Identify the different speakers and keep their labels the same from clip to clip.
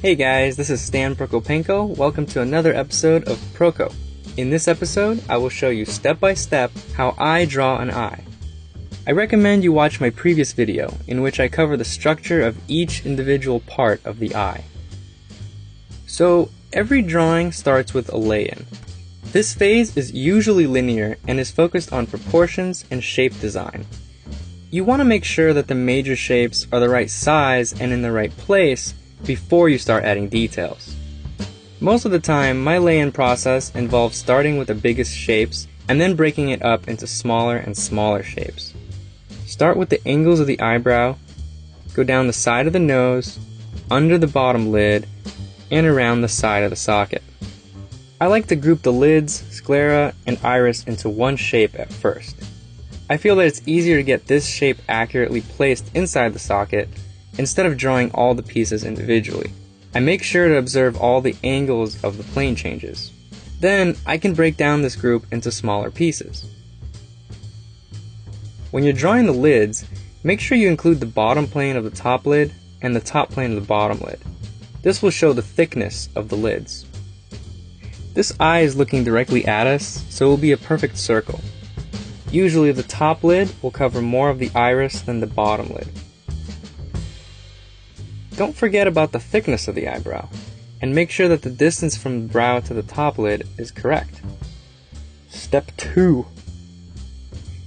Speaker 1: Hey guys, this is Stan Prokopenko. Welcome to another episode of Proko. In this episode, I will show you step by step how I draw an eye. I recommend you watch my previous video in which I cover the structure of each individual part of the eye. So, every drawing starts with a lay-in. This phase is usually linear and is focused on proportions and shape design. You want to make sure that the major shapes are the right size and in the right place before you start adding details. Most of the time, my lay-in process involves starting with the biggest shapes and then breaking it up into smaller and smaller shapes. Start with the angles of the eyebrow, go down the side of the nose, under the bottom lid, and around the side of the socket. I like to group the lids, sclera, and iris into one shape at first. I feel that it's easier to get this shape accurately placed inside the socket instead of drawing all the pieces individually. I make sure to observe all the angles of the plane changes. Then I can break down this group into smaller pieces. When you're drawing the lids, make sure you include the bottom plane of the top lid and the top plane of the bottom lid. This will show the thickness of the lids. This eye is looking directly at us, so it will be a perfect circle. Usually the top lid will cover more of the iris than the bottom lid. Don't forget about the thickness of the eyebrow, and make sure that the distance from the brow to the top lid is correct. Step 2.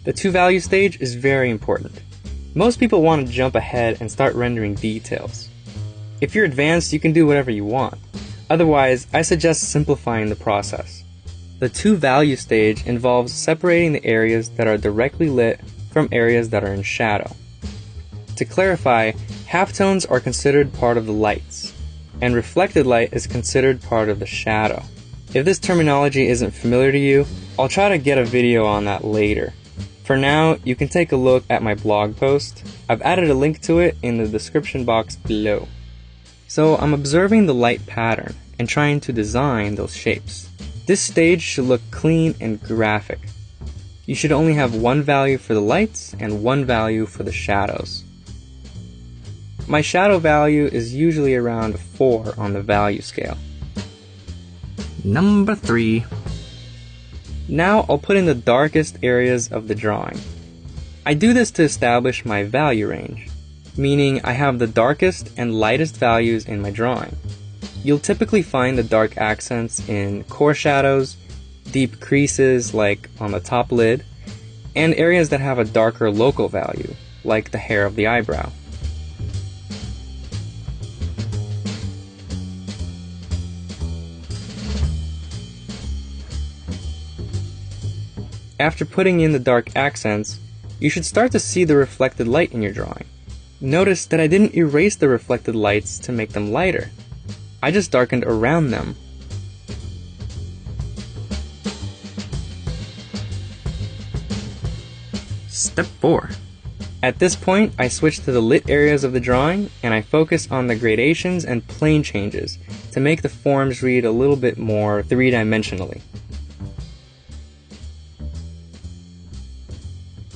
Speaker 1: The two-value stage is very important. Most people want to jump ahead and start rendering details. If you're advanced, you can do whatever you want. Otherwise, I suggest simplifying the process. The two-value stage involves separating the areas that are directly lit from areas that are in shadow. To clarify, halftones are considered part of the lights, and reflected light is considered part of the shadow. If this terminology isn't familiar to you, I'll try to get a video on that later. For now, you can take a look at my blog post. I've added a link to it in the description box below. So I'm observing the light pattern and trying to design those shapes. This stage should look clean and graphic. You should only have one value for the lights and one value for the shadows. My shadow value is usually around 4 on the value scale. Number 3. Now I'll put in the darkest areas of the drawing. I do this to establish my value range, meaning I have the darkest and lightest values in my drawing. You'll typically find the dark accents in core shadows, deep creases like on the top lid, and areas that have a darker local value, like the hair of the eyebrow. After putting in the dark accents, you should start to see the reflected light in your drawing. Notice that I didn't erase the reflected lights to make them lighter. I just darkened around them. Step 4. At this point, I switch to the lit areas of the drawing and I focus on the gradations and plane changes to make the forms read a little bit more three-dimensionally.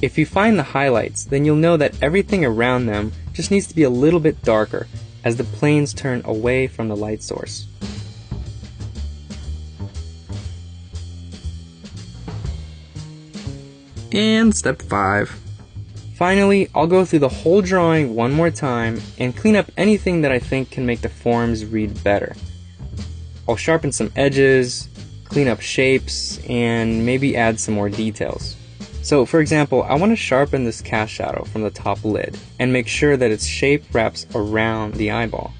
Speaker 1: If you find the highlights, then you'll know that everything around them just needs to be a little bit darker as the planes turn away from the light source. And step 5. Finally, I'll go through the whole drawing one more time and clean up anything that I think can make the forms read better. I'll sharpen some edges, clean up shapes, and maybe add some more details. So, for example, I want to sharpen this cast shadow from the top lid and make sure that its shape wraps around the eyeball.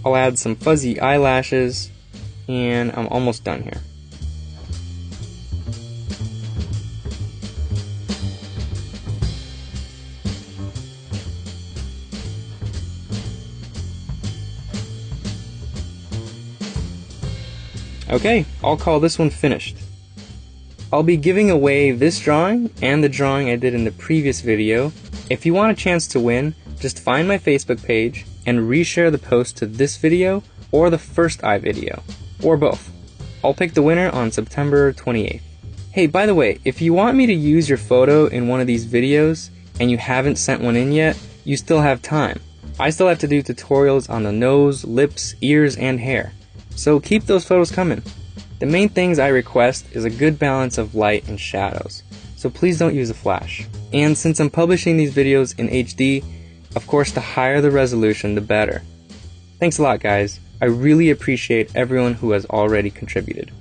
Speaker 1: I'll add some fuzzy eyelashes, and I'm almost done here. Okay, I'll call this one finished. I'll be giving away this drawing and the drawing I did in the previous video. If you want a chance to win, just find my Facebook page and reshare the post to this video or the first eye video, or both. I'll pick the winner on September 28th. Hey, by the way, if you want me to use your photo in one of these videos and you haven't sent one in yet, you still have time. I still have to do tutorials on the nose, lips, ears, and hair. So keep those photos coming. The main things I request is a good balance of light and shadows, so please don't use a flash. And since I'm publishing these videos in HD, of course the higher the resolution, the better. Thanks a lot, guys. I really appreciate everyone who has already contributed.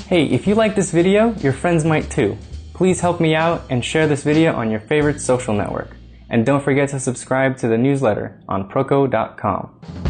Speaker 1: Hey, if you like this video, your friends might too. Please help me out and share this video on your favorite social network. And don't forget to subscribe to the newsletter on proko.com.